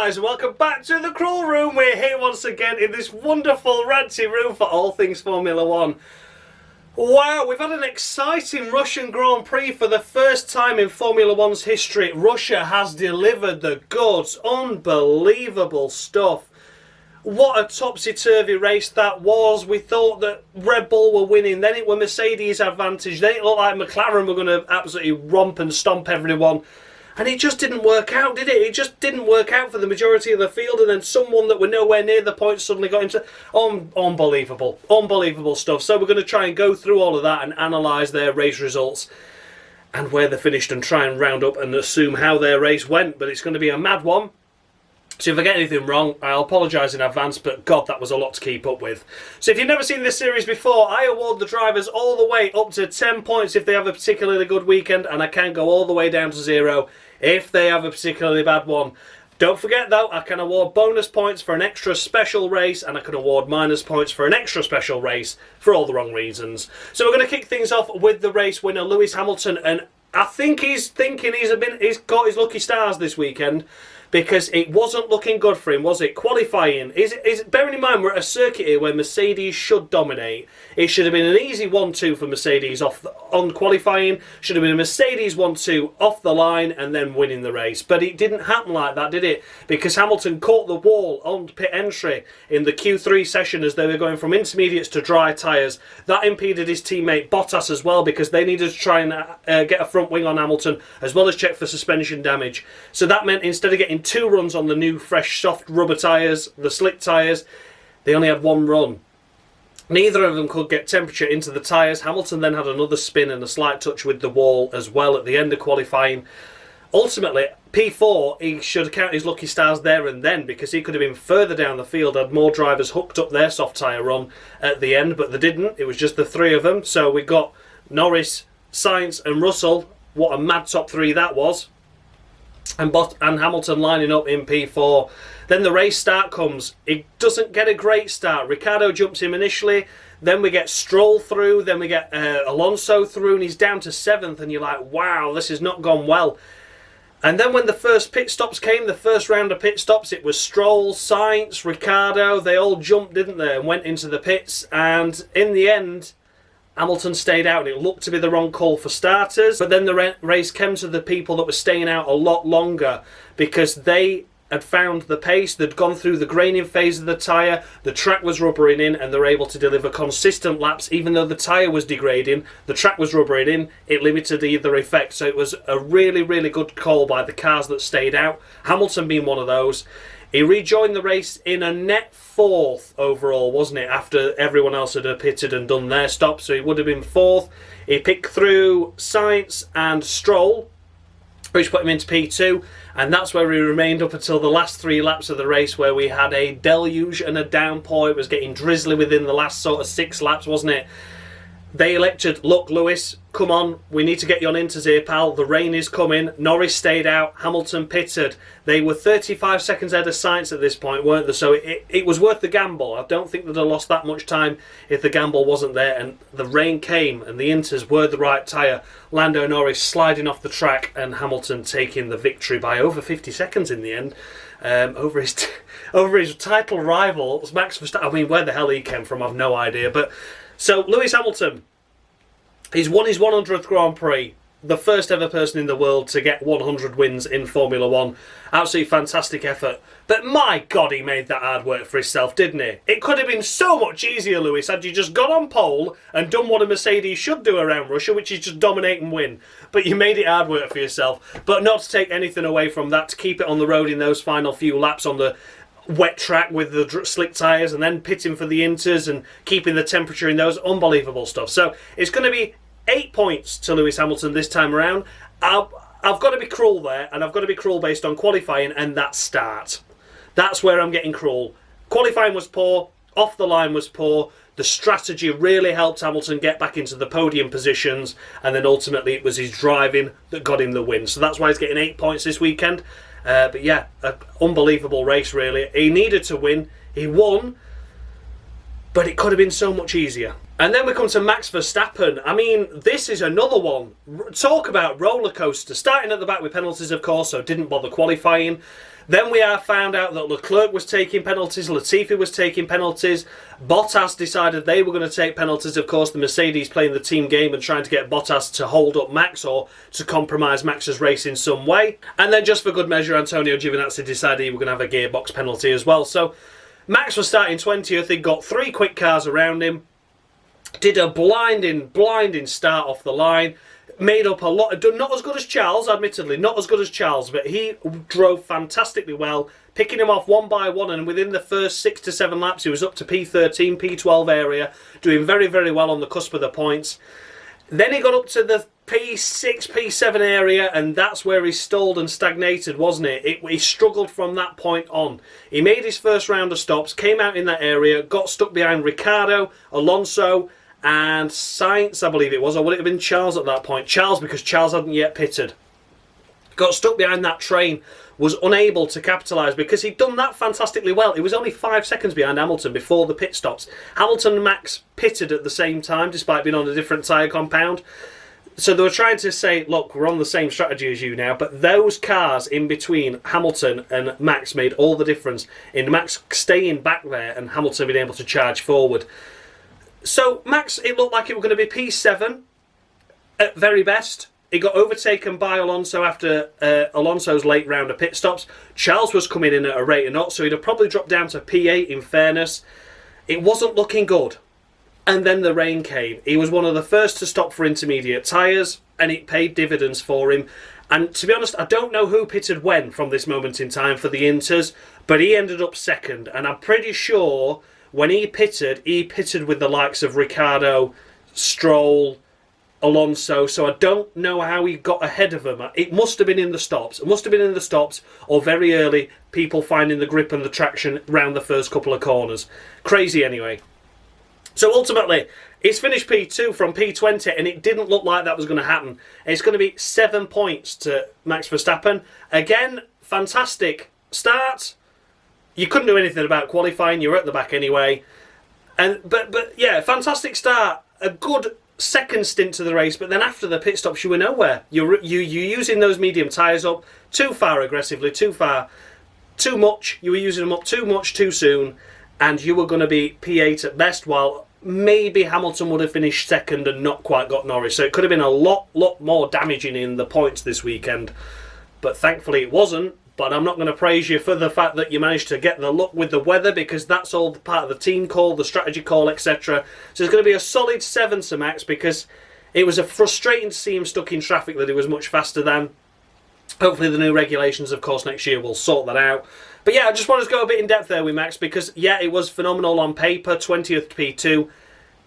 guys, and welcome back to the Crawl Room. We're here once again in this wonderful ranty room for all things Formula One. Wow, we've had an exciting Russian Grand Prix for the first time in Formula One's history. Russia has delivered the goods. Unbelievable stuff. What a topsy-turvy race that was. We thought that Red Bull were winning, then it were Mercedes' advantage, then it looked like McLaren were going to absolutely romp and stomp everyone. And it just didn't work out, did it? It just didn't work out for the majority of the field, and then someone that were nowhere near the point suddenly got into... Unbelievable. Unbelievable stuff. So we're going to try and go through all of that and analyse their race results and where they finished and try and round up and assume how their race went. But it's going to be a mad one. So if I get anything wrong, I'll apologise in advance, but God, that was a lot to keep up with. So if you've never seen this series before, I award the drivers all the way up to 10 points if they have a particularly good weekend, and I can go all the way down to 0 if they have a particularly bad one. Don't forget though, I can award bonus points for an extra special race, and I can award minus points for an extra special race for all the wrong reasons. So we're going to kick things off with the race winner, Lewis Hamilton, and I think he's thinking he's got his lucky stars this weekend, because it wasn't looking good for him, was it? Qualifying. Bearing in mind, we're at a circuit here where Mercedes should dominate. It should have been an easy 1-2 for Mercedes on qualifying. Should have been a Mercedes 1-2 off the line and then winning the race. But it didn't happen like that, did it? Because Hamilton caught the wall on pit entry in the Q3 session as they were going from intermediates to dry tyres. That impeded his teammate Bottas as well, because they needed to try and get a front wing on Hamilton as well as check for suspension damage. So that meant instead of getting 2 runs on the new fresh soft rubber tyres, the slick tyres, they only had 1 run. Neither of them could get temperature into the tyres. Hamilton then had another spin and a slight touch with the wall as well at the end of qualifying. Ultimately, P4, he should count his lucky stars there and then, because he could have been further down the field, had more drivers hooked up their soft tyre run at the end, but they didn't. It was just the 3 of them. So we got Norris, Sainz and Russell. What a mad top 3 that was. And Hamilton lining up in P4. Then the race start comes. It doesn't get a great start. Ricardo jumps him initially. Then we get Stroll through. Then we get Alonso through. And he's down to 7th. And you're like, wow, this has not gone well. And then when the first pit stops came, the first round of pit stops, it was Stroll, Sainz, Ricardo. They all jumped, didn't they? And went into the pits. And in the end, Hamilton stayed out, and it looked to be the wrong call for starters. But then the race came to the people that were staying out a lot longer, because they had found the pace. They'd gone through the graining phase of the tyre, the track was rubbering in, and they're able to deliver consistent laps. Even though the tyre was degrading, the track was rubbering in, it limited either effect. So it was a really, really good call by the cars that stayed out, Hamilton being one of those. He rejoined the race in a net 4th overall, wasn't it? After everyone else had pitted and done their stop, so he would have been 4th. He picked through Sainz and Stroll, which put him into P2, and that's where he remained up until the last 3 laps of the race, where we had a deluge and a downpour. It was getting drizzly within the last sort of 6 laps, wasn't it? They elected, look, Lewis, come on, we need to get you on inters here, pal. The rain is coming. Norris stayed out. Hamilton pitted. They were 35 seconds ahead of Sainz at this point, weren't they? So it was worth the gamble. I don't think they'd have lost that much time if the gamble wasn't there. And the rain came, and the inters were the right tyre. Lando Norris sliding off the track, and Hamilton taking the victory by over 50 seconds in the end. Over his title rival, Max Verstappen. I mean, where the hell he came from, I've no idea. But so Lewis Hamilton, he's won his 100th Grand Prix, the first ever person in the world to get 100 wins in Formula One. Absolutely fantastic effort. But my God, he made that hard work for himself, didn't he? It could have been so much easier, Lewis, had you just got on pole and done what a Mercedes should do around Russia, which is just dominate and win. But you made it hard work for yourself. But not to take anything away from that, to keep it on the road in those final few laps on the wet track with the slick tyres, and then pitting for the inters and keeping the temperature in those. Unbelievable stuff. So it's going to be 8 points to Lewis Hamilton this time around. I've got to be cruel there, and I've got to be cruel based on qualifying and that start. That's where I'm getting cruel. Qualifying was poor, off the line was poor. The strategy really helped Hamilton get back into the podium positions, and then ultimately it was his driving that got him the win. So that's why he's getting 8 points this weekend. But yeah, an unbelievable race really. He needed to win. He won, but it could have been so much easier. And then we come to Max Verstappen. I mean, this is another one. Talk about roller coaster. Starting at the back with penalties, of course, so didn't bother qualifying. Then we found out that Leclerc was taking penalties, Latifi was taking penalties, Bottas decided they were going to take penalties. Of course, the Mercedes playing the team game and trying to get Bottas to hold up Max or to compromise Max's race in some way. And then just for good measure, Antonio Giovinazzi decided he was going to have a gearbox penalty as well. So Max was starting 20th, he got 3 quick cars around him, did a blinding start off the line, made up a lot, not as good as Charles, admittedly, not as good as Charles, but he drove fantastically well, picking him off one by one, and within the first 6 to 7 laps he was up to P13, P12 area, doing very, very well on the cusp of the points. Then he got up to the P6, P7 area, and that's where he stalled and stagnated, wasn't it? He struggled from that point on. He made his first round of stops, came out in that area, got stuck behind Ricardo, Alonso, and Sainz, I believe it was, or would it have been Charles at that point? Charles, because Charles hadn't yet pitted. Got stuck behind that train, was unable to capitalise because he'd done that fantastically well. It was only 5 seconds behind Hamilton before the pit stops. Hamilton and Max pitted at the same time, despite being on a different tyre compound. So they were trying to say, look, we're on the same strategy as you now, but those cars in between Hamilton and Max made all the difference in Max staying back there and Hamilton being able to charge forward. So Max, it looked like it was going to be P7 at very best. He got overtaken by Alonso after Alonso's late round of pit stops. Charles was coming in at a rate of knots, so he'd have probably dropped down to P8 in fairness. It wasn't looking good. And then the rain came. He was one of the first to stop for intermediate tyres, and it paid dividends for him. And to be honest, I don't know who pitted when from this moment in time for the Inters, but he ended up second. And I'm pretty sure when he pitted with the likes of Ricardo, Stroll, Alonso, so I don't know how he got ahead of them. It must have been in the stops. It must have been in the stops or very early, people finding the grip and the traction round the first couple of corners. Crazy anyway. So ultimately, it's finished P2 from P20, and it didn't look like that was going to happen. It's going to be 7 points to Max Verstappen. Again, fantastic start. You couldn't do anything about qualifying. You were at the back anyway. But yeah, fantastic start. A good second stint to the race, but then after the pit stops, you were nowhere. You're using those medium tyres up too far aggressively, too much. You were using them up too much too soon, and you were going to be P8 at best, while maybe Hamilton would have finished second and not quite got Norris. So it could have been a lot more damaging in the points this weekend, but thankfully it wasn't. But I'm not going to praise you for the fact that you managed to get the luck with the weather, because that's all part of the team call, the strategy call, etc. So it's going to be a solid 7 to Max, because it was frustrating to see him stuck in traffic that he was much faster than. Hopefully the new regulations, of course, next year will sort that out. But yeah, I just wanted to go a bit in depth there with Max, because yeah, it was phenomenal on paper, 20th P2.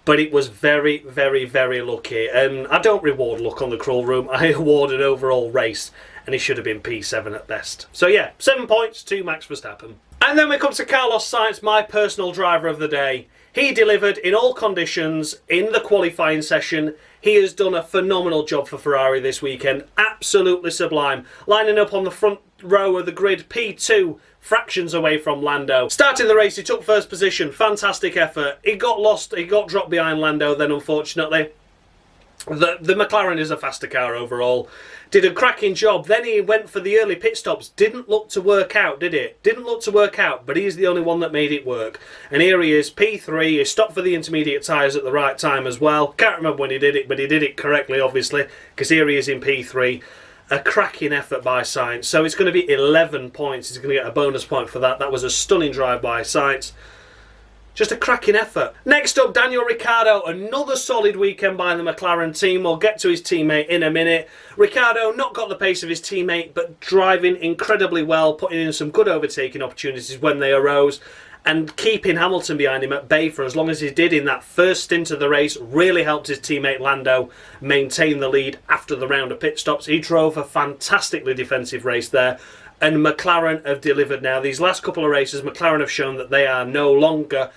But it was very, very, very lucky. And I don't reward luck on the Crawl Room. I award an overall race. And he should have been P7 at best. So yeah, 7 points to Max Verstappen. And then we come to Carlos Sainz, my personal driver of the day. He delivered in all conditions in the qualifying session. He has done a phenomenal job for Ferrari this weekend. Absolutely sublime. Lining up on the front row of the grid, P2, fractions away from Lando. Starting the race, he took first position. Fantastic effort. He got lost. He got dropped behind Lando then, unfortunately. The McLaren is a faster car overall. Did a cracking job. Then he went for the early pit stops. Didn't look to work out, did it? Didn't look to work out, but he's the only one that made it work. And here he is, P3. He stopped for the intermediate tyres at the right time as well. Can't remember when he did it, but he did it correctly, obviously, because here he is in P3. A cracking effort by Sainz. So it's going to be 11 points. He's going to get a bonus point for that. That was a stunning drive by Sainz. Just a cracking effort. Next up, Daniel Ricciardo. Another solid weekend by the McLaren team. We'll get to his teammate in a minute. Ricciardo not got the pace of his teammate, but driving incredibly well, putting in some good overtaking opportunities when they arose, and keeping Hamilton behind him at bay for as long as he did in that first stint of the race really helped his teammate Lando maintain the lead after the round of pit stops. He drove a fantastically defensive race there. And McLaren have delivered now. These last couple of races, McLaren have shown that they are no longer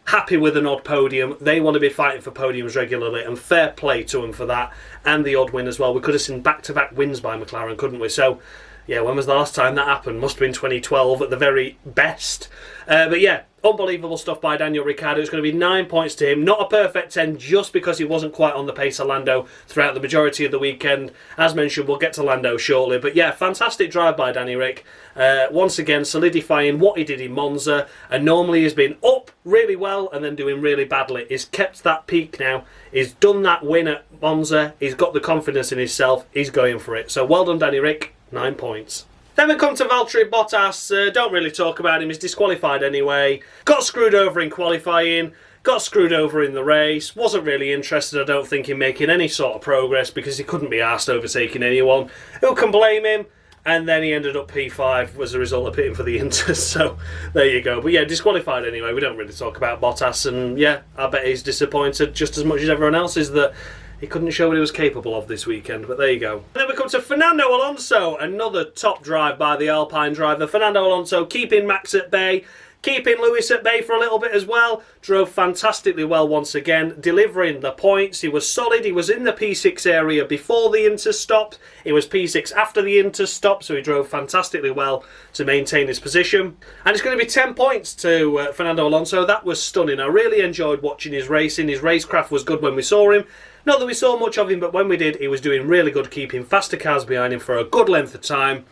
happy with an odd podium. They want to be fighting for podiums regularly, and fair play to them for that, and the odd win as well. We could have seen back-to-back wins by McLaren, couldn't we? So, yeah, when was the last time that happened? Must have been 2012 at the very best. But yeah, Unbelievable stuff by Daniel Ricciardo. It's going to be 9 points to him. Not a perfect 10 just because he wasn't quite on the pace of Lando throughout the majority of the weekend. As mentioned, we'll get to Lando shortly. But yeah, fantastic drive by Danny Ric. Once again, solidifying what he did in Monza. And normally he's been up really well and then doing really badly. He's kept that peak now. He's done that win at Monza. He's got the confidence in himself. He's going for it. So well done, Danny Ric. 9 points. Then we come to Valtteri Bottas. Don't really talk about him. He's disqualified anyway. Got screwed over in qualifying. Got screwed over in the race. Wasn't really interested, I don't think, in making any sort of progress because he couldn't be arsed overtaking anyone. Who can blame him? And then he ended up P5 as a result of pitting for the Inter. So there you go. But yeah, disqualified anyway. We don't really talk about Bottas. And yeah, I bet he's disappointed just as much as everyone else is that he couldn't show what he was capable of this weekend, but there you go. And then we come to Fernando Alonso, another top drive by the Alpine driver. Fernando Alonso keeping Max at bay, keeping Lewis at bay for a little bit as well. Drove fantastically well once again, delivering the points. He was solid. He was in the P6 area before the Inter stop. He was P6 after the Inter stop, so he drove fantastically well to maintain his position. And it's going to be 10 points to Fernando Alonso. That was stunning. I really enjoyed watching his racing. His racecraft was good when we saw him. Not that we saw much of him, but when we did, he was doing really good, keeping faster cars behind him for a good length of time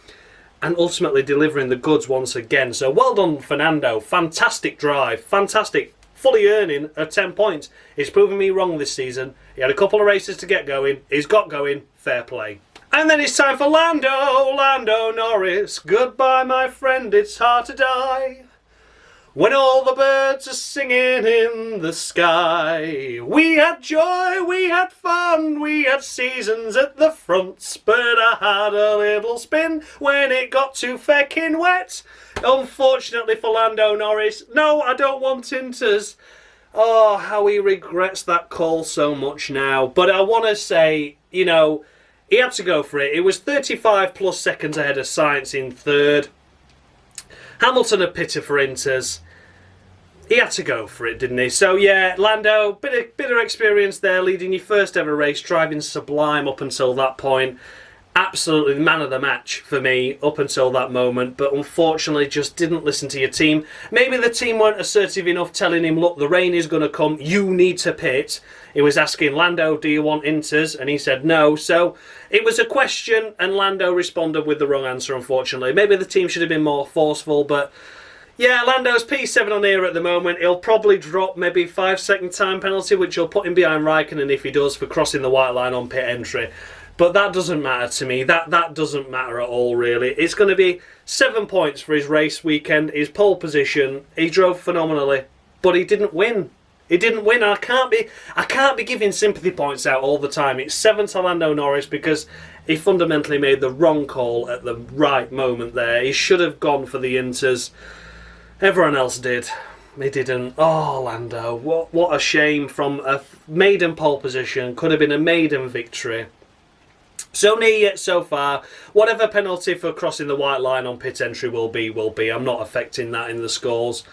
and ultimately delivering the goods once again. So well done, Fernando. Fantastic drive. Fantastic. Fully earning a 10 points. He's proven me wrong this season. He had a couple of races to get going. He's got going. Fair play. And then it's time for Lando Norris. Goodbye, my friend. It's hard to die when all the birds are singing in the sky. We had joy, we had fun, we had seasons at the fronts, but I had a little spin when it got too feckin' wet. Unfortunately for Lando Norris, no, I don't want Inters. Oh, how he regrets that call so much now. But I want to say, you know, he had to go for it. It was 35 plus seconds ahead of Sainz in third. Hamilton had pitted for Inters. He had to go for it, didn't he? So yeah, Lando, bit of experience there, leading your first ever race, driving sublime up until that point. Absolutely the man of the match for me up until that moment, but unfortunately just didn't listen to your team. Maybe the team weren't assertive enough, telling him, look, the rain is going to come, you need to pit. He was asking Lando, do you want Inters? And he said no. So it was a question, and Lando responded with the wrong answer, unfortunately. Maybe the team should have been more forceful, but yeah, Lando's P7 on here at the moment. He'll probably drop maybe 5-second time penalty, which will put him behind Raikkonen if he does, for crossing the white line on pit entry. But that doesn't matter to me. That doesn't matter at all, really. It's going to be 7 points for his race weekend, his pole position. He drove phenomenally, but he didn't win. He didn't win. I can't be giving sympathy points out all the time. It's 7 to Lando Norris because he fundamentally made the wrong call at the right moment there. He should have gone for the Inters. Everyone else did. He didn't. Oh, Lando. What a shame. From a maiden pole position. Could have been a maiden victory. So near yet so far. Whatever penalty for crossing the white line on pit entry will be. I'm not affecting that in the scores.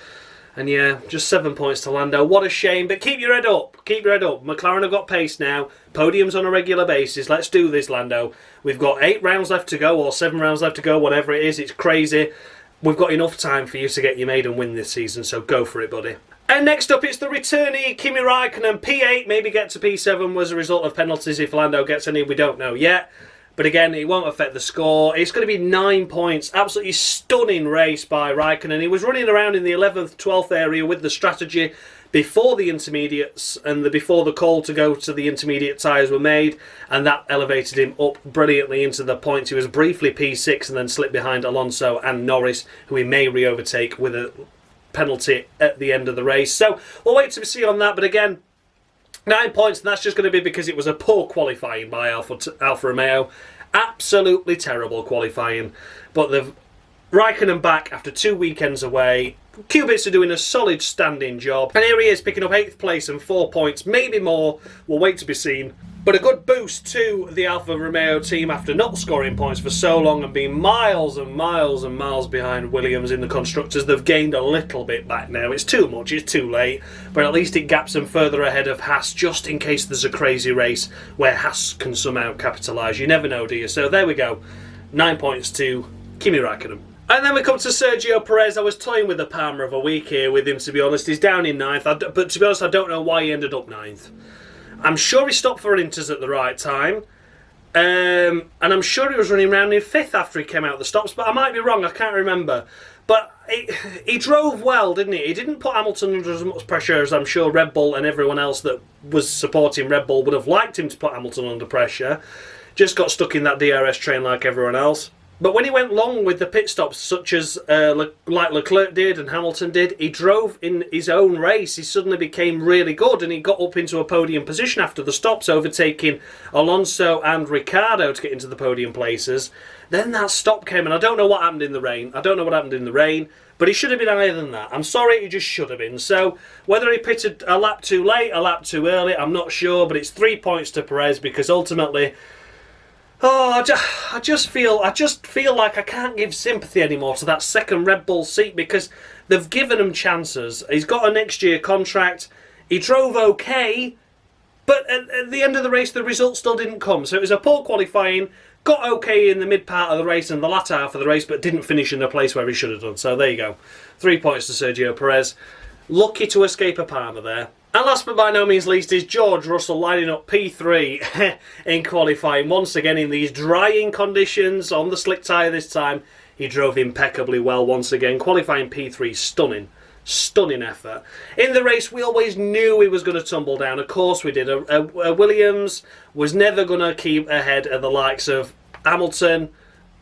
And yeah, just 7 points to Lando. What a shame. But keep your head up. Keep your head up. McLaren have got pace now. Podiums on a regular basis. Let's do this, Lando. We've got 8 rounds left to go, or 7 rounds left to go, whatever it is. It's crazy. We've got enough time for you to get your maiden win this season, so go for it, buddy. And next up, it's the returnee, Kimi Raikkonen. P8, maybe get to P7 was a result of penalties if Lando gets any. We don't know yet. But again, it won't affect the score. It's going to be 9 points. Absolutely stunning race by Raikkonen. He was running around in the 11th, 12th area with the strategy before the intermediates and before the call to go to the intermediate tyres were made, and that elevated him up brilliantly into the points. He was briefly P6 and then slipped behind Alonso and Norris, who he may re-overtake with a penalty at the end of the race. So we'll wait to see on that, but again, 9 points, and that's just going to be because it was a poor qualifying by Alfa Romeo. Absolutely terrible qualifying. But the Raikkonen back after 2 weekends away. Cubits are doing a solid standing job. And here he is picking up 8th place and 4 points, maybe more. We'll wait to be seen. But a good boost to the Alfa Romeo team after not scoring points for so long and being miles and miles and miles behind Williams in the Constructors. They've gained a little bit back now. It's too much, it's too late. But at least it gaps them further ahead of Haas, just in case there's a crazy race where Haas can somehow capitalise. You never know, do you? So there we go. 9 points to Kimi Raikkonen. And then we come to Sergio Perez. I was toying with the Palmer of a week here with him, to be honest. He's down in 9th, but to be honest, I don't know why he ended up 9th. I'm sure he stopped for Inters at the right time. And I'm sure he was running around in 5th after he came out of the stops, but I might be wrong, I can't remember. But he drove well, didn't he? He didn't put Hamilton under as much pressure as I'm sure Red Bull and everyone else that was supporting Red Bull would have liked him to put Hamilton under pressure. Just got stuck in that DRS train like everyone else. But when he went long with the pit stops, such as like Leclerc did and Hamilton did, he drove in his own race. He suddenly became really good, and he got up into a podium position after the stops, overtaking Alonso and Ricardo to get into the podium places. Then that stop came, and I don't know what happened in the rain. But he should have been higher than that. I'm sorry, he just should have been. So whether he pitted a lap too late, a lap too early, I'm not sure. But it's 3 points to Perez because ultimately, I just feel like I can't give sympathy anymore to that second Red Bull seat because they've given him chances. He's got a next year contract. He drove okay, but at the end of the race, the result still didn't come. So it was a poor qualifying. Got okay in the mid part of the race and the latter half of the race, but didn't finish in the place where he should have done. So there you go. 3 points to Sergio Perez. Lucky to escape a Palmer there. And last but by no means least is George Russell lining up P3 in qualifying. Once again in these drying conditions on the slick tyre this time. He drove impeccably well once again. Qualifying P3, stunning effort. In the race, we always knew he was going to tumble down. Of course we did. Williams was never going to keep ahead of the likes of Hamilton,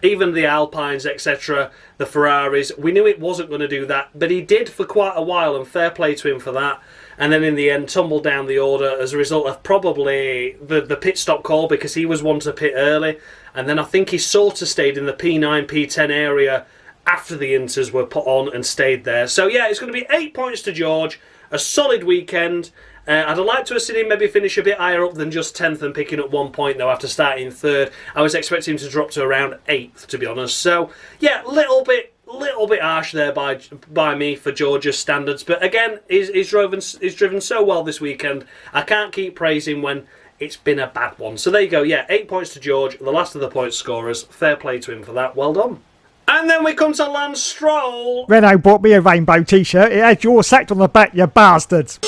even the Alpines, etc., the Ferraris. We knew it wasn't going to do that, but he did for quite a while, and fair play to him for that. And then in the end, tumbled down the order as a result of probably the pit stop call because he was one to pit early. And then I think he sort of stayed in the P9, P10 area after the Inters were put on and stayed there. So yeah, it's going to be 8 points to George. A solid weekend. I'd have liked to have seen him maybe finish a bit higher up than just 10th and picking up 1 point though after starting 3rd. I was expecting him to drop to around 8th, to be honest. So yeah, little bit harsh there by me for George's standards. But again, he's driven so well this weekend. I can't keep praising when it's been a bad one. So there you go. Yeah, 8 points to George, the last of the point scorers. Fair play to him for that. Well done. And then we come to Lance Stroll. Renault bought me a rainbow t-shirt. It had yours sacked on the back, you bastards.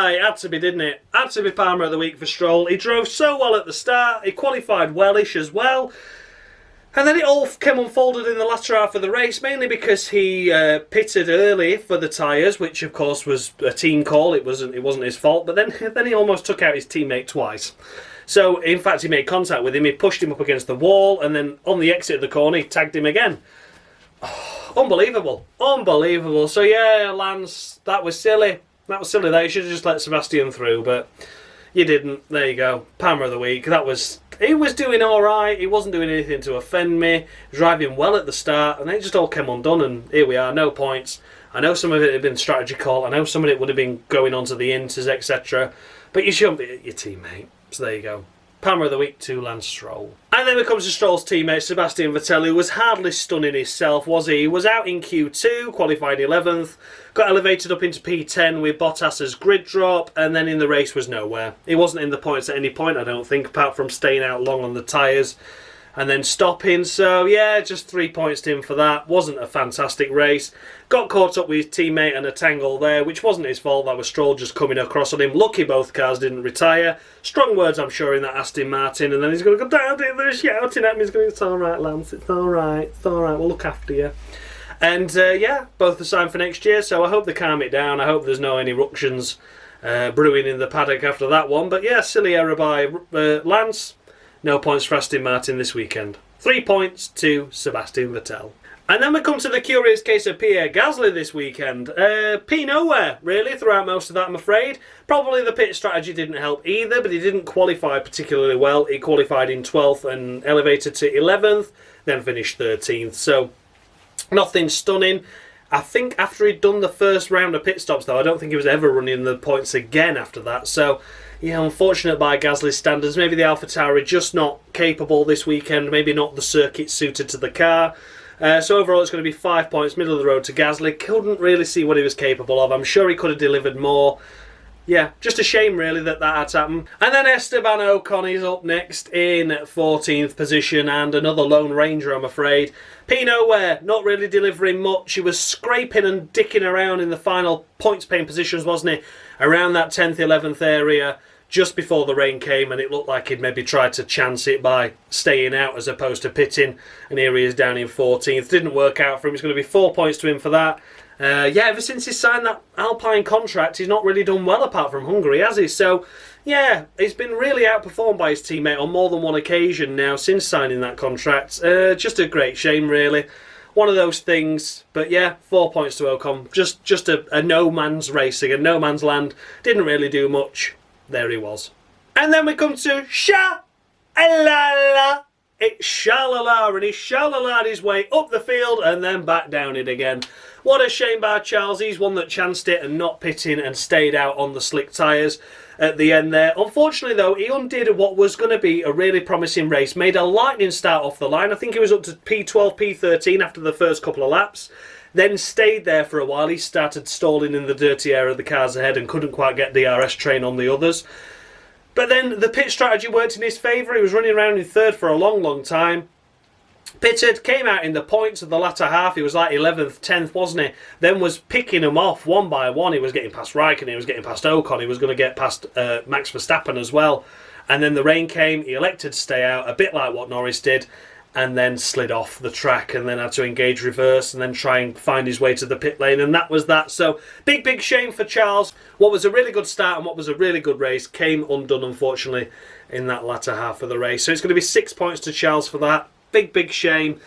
It had to be, didn't it? Had to be Palmer of the week for Stroll. He drove so well at the start. He qualified wellish as well. And then it all came unfolded in the latter half of the race, mainly because he pitted early for the tyres, which of course was a team call. It wasn't his fault. But then he almost took out his teammate twice. So in fact, he made contact with him. He pushed him up against the wall, and then on the exit of the corner, he tagged him again. Oh, unbelievable. So yeah, Lance, that was silly. That you should have just let Sebastian through, but you didn't. There you go. Palmer of the week. He was doing all right. He wasn't doing anything to offend me. Driving well at the start, and then it just all came undone. And here we are, no points. I know some of it had been strategy call. I know some of it would have been going on to the Inters, etc. But you shouldn't be your teammate. So there you go. Palmer of the week to Lance Stroll. And then it comes to Stroll's teammate Sebastian Vettel, who was hardly stunning himself, was he? He was out in Q2, qualified 11th, got elevated up into P10 with Bottas's grid drop, and then in the race was nowhere. He wasn't in the points at any point, I don't think, apart from staying out long on the tyres and then stopping. So yeah, just 3 points to him for that. Wasn't a fantastic race. Got caught up with his teammate and a tangle there, which wasn't his fault. That was Stroll just coming across on him. Lucky both cars didn't retire. Strong words, I'm sure, in that Aston Martin. And then he's going to go down there, they're shouting at me. He's going, it's all right, Lance, it's all right, we'll look after you. And yeah, both the sign for next year. So I hope they calm it down. I hope there's no any ructions brewing in the paddock after that one. But yeah, silly error by Lance. No points for Aston Martin this weekend. 3 points to Sebastian Vettel. And then we come to the curious case of Pierre Gasly this weekend. P nowhere, really, throughout most of that, I'm afraid. Probably the pit strategy didn't help either, but he didn't qualify particularly well. He qualified in 12th and elevated to 11th, then finished 13th. So, nothing stunning. I think after he'd done the first round of pit stops, though, I don't think he was ever running the points again after that. So, yeah, unfortunate by Gasly's standards. Maybe the AlphaTauri just not capable this weekend. Maybe not the circuit suited to the car. So overall, it's going to be 5 points, middle of the road to Gasly. Couldn't really see what he was capable of. I'm sure he could have delivered more. yeah, just a shame really that had to happen. And then Esteban O'Connor is up next in 14th position, and another Lone Ranger, I'm afraid. Nowhere, not really delivering much. He was scraping and dicking around in the final points paying positions, wasn't he? Around that 10th, 11th area, just before the rain came, and it looked like he'd maybe tried to chance it by staying out as opposed to pitting. And here he is down in 14th. Didn't work out for him. It's going to be 4 points to him for that. Yeah, ever since he signed that Alpine contract, he's not really done well apart from Hungary, has he? So, yeah, he's been really outperformed by his teammate on more than one occasion now since signing that contract. Just a great shame, really. One of those things. But yeah, 4 points to Ocon. Just a no man's racing, a no man's land. Didn't really do much. There he was. And then we come to Sha-la-la. It's Sha-la-la, and he sha-la-la'd his way up the field and then back down it again. What a shame by Charles. He's one that chanced it and not pitting and stayed out on the slick tyres at the end there. Unfortunately, though, he undid what was going to be a really promising race. Made a lightning start off the line. I think he was up to P12, P13 after the first couple of laps. Then stayed there for a while. He started stalling in the dirty air of the cars ahead and couldn't quite get DRS train on the others. But then the pit strategy worked in his favour. He was running around in third for a long, long time. Pitted, came out in the points of the latter half. He was like 11th, 10th, wasn't he? Then was picking them off one by one. He was getting past Raikkonen, he was getting past Ocon, he was going to get past Max Verstappen as well. And then the rain came, he elected to stay out, a bit like what Norris did, and then slid off the track and then had to engage reverse and then try and find his way to the pit lane, and that was that. So big shame for Charles. What was a really good start and what was a really good race came undone, unfortunately, in that latter half of the race. So it's going to be 6 points to Charles for that. Big shame.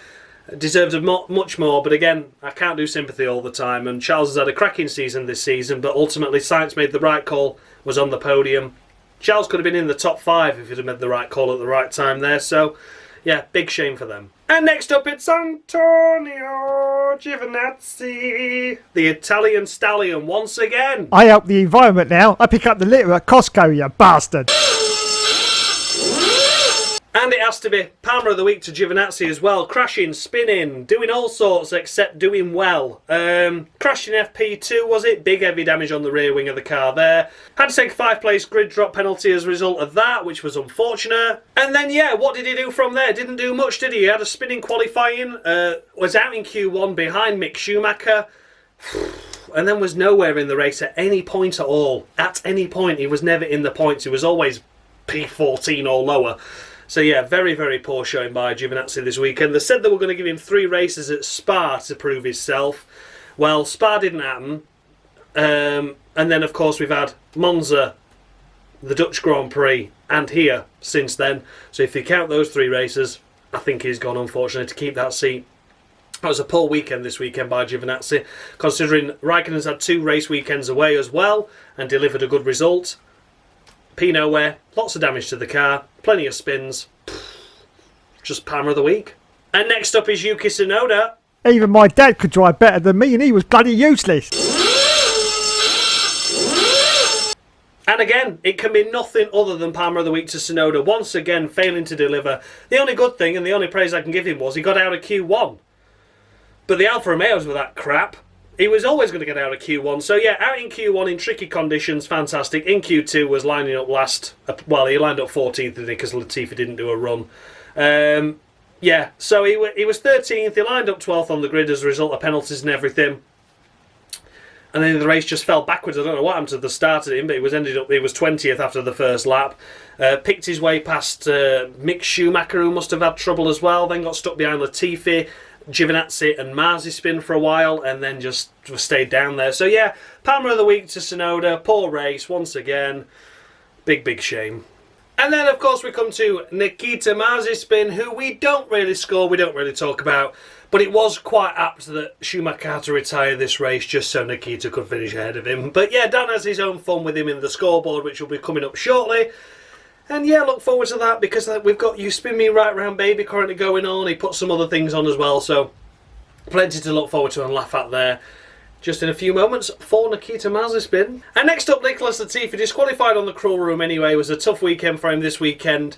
Deserves much more, but again, I can't do sympathy all the time, and Charles has had a cracking season this season, but ultimately Sainz made the right call, was on the podium. Charles could have been in the top 5 if he'd have made the right call at the right time there, so yeah, big shame for them. And next up, it's Antonio Giovinazzi, the Italian stallion once again. I help the environment now. I pick up the litter at Costco, you bastard. And it has to be Palmer of the Week to Giovinazzi as well. Crashing, spinning, doing all sorts except doing well. Crashing FP2, was it? Big heavy damage on the rear wing of the car there. Had to take a 5-place grid drop penalty as a result of that, which was unfortunate. And then, yeah, what did he do from there? Didn't do much, did he? He had a spinning qualifying, was out in Q1 behind Mick Schumacher, and then was nowhere in the race at any point at all. At any point, he was never in the points. He was always P14 or lower. So yeah, very poor showing by Giovinazzi this weekend. They said they were going to give him 3 races at Spa to prove himself. Well, Spa didn't happen. And then, of course, we've had Monza, the Dutch Grand Prix, and here since then. So if you count those 3 races, I think he's gone, unfortunately, to keep that seat. That was a poor weekend this weekend by Giovinazzi, considering Raikkonen's had 2 race weekends away as well and delivered a good result. Nowhere, lots of damage to the car, plenty of spins. Just Palmer of the Week. And next up is Yuki Sunoda. Even my dad could drive better than me and he was bloody useless. And again, it can be nothing other than Palmer of the Week to Sunoda. Once again, failing to deliver. The only good thing and the only praise I can give him was he got out of Q1. But the Alfa Romeos were that crap. He was always going to get out of Q1. So yeah, out in Q1 in tricky conditions, fantastic. In Q2 was lining up last. Well, he lined up 14th, didn't he, because Latifi didn't do a run. Yeah, so he was 13th. He lined up 12th on the grid as a result of penalties and everything. And then the race just fell backwards. I don't know what happened to the start of him, but he was 20th after the first lap. Picked his way past Mick Schumacher, who must have had trouble as well. Then got stuck behind Latifi, Giovinazzi and Mazispin for a while, and then just stayed down there. So yeah, Palmer of the Week to Sunoda. Poor race once again. Big shame. And then of course we come to Nikita Mazispin, who we don't really score, we don't really talk about, but it was quite apt that Schumacher had to retire this race just so Nikita could finish ahead of him. But yeah, Dan has his own fun with him in the scoreboard, which will be coming up shortly. And yeah, look forward to that, because we've got You Spin Me Right Round Baby currently going on. He put some other things on as well, so plenty to look forward to and laugh at there. Just in a few moments for Nikita Mazispin. And next up, Nicholas Latifi, disqualified on the cruel room anyway. It was a tough weekend for him this weekend.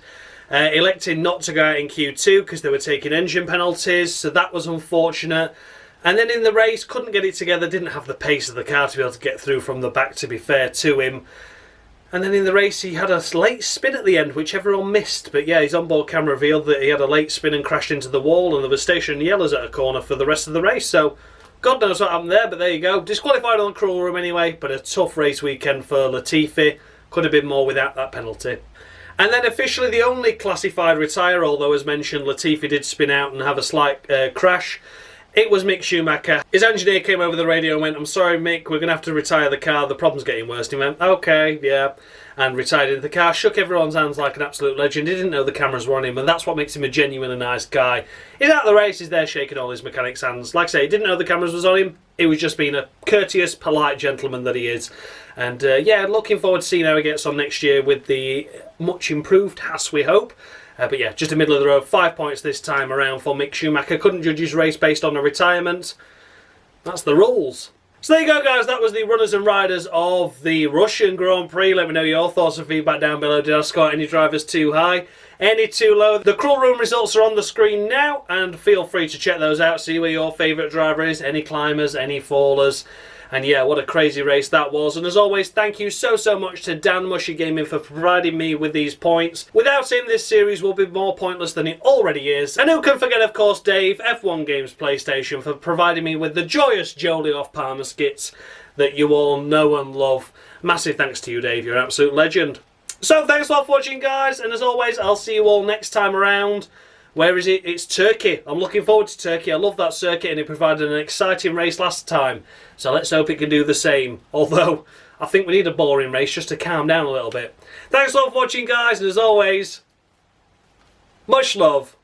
Electing not to go out in Q2 because they were taking engine penalties, so that was unfortunate. And then in the race, couldn't get it together, didn't have the pace of the car to be able to get through from the back, to be fair to him. And then in the race, he had a late spin at the end, which everyone missed. But yeah, his onboard camera revealed that he had a late spin and crashed into the wall, and there was stationary yellows at a corner for the rest of the race. So God knows what happened there, but there you go. Disqualified on the crawl room anyway, but a tough race weekend for Latifi. Could have been more without that penalty. And then officially the only classified retire, although as mentioned, Latifi did spin out and have a slight crash. It was Mick Schumacher. His engineer came over the radio and went, "I'm sorry, Mick, we're going to have to retire the car. The problem's getting worse." And he went, "Okay, yeah." And retired into the car, shook everyone's hands like an absolute legend. He didn't know the cameras were on him, and that's what makes him a genuinely nice guy. He's out of the race, he's there shaking all his mechanics' hands. Like I say, he didn't know the cameras was on him. He was just being a courteous, polite gentleman that he is. And yeah, looking forward to seeing how he gets on next year with the much improved Haas, we hope. But yeah, just a middle of the road, 5 points this time around for Mick Schumacher. Couldn't judge his race based on a retirement. That's the rules. So there you go, guys. That was the runners and riders of the Russian Grand Prix. Let me know your thoughts and feedback down below. Did I score any drivers too high? Any too low? The crawl room results are on the screen now, and feel free to check those out. See where your favourite driver is. Any climbers, any fallers. And yeah, what a crazy race that was. And as always, thank you so much to Dan Mushy Gaming for providing me with these points. Without him, this series will be more pointless than it already is. And who can forget, of course, Dave, F1 Games PlayStation, for providing me with the joyous Jolie off Palmer skits that you all know and love. Massive thanks to you, Dave. You're an absolute legend. So thanks a lot for watching, guys. And as always, I'll see you all next time around. Where is it? It's Turkey. I'm looking forward to Turkey. I love that circuit, and it provided an exciting race last time. So let's hope it can do the same. Although, I think we need a boring race just to calm down a little bit. Thanks a lot for watching, guys, and as always, much love.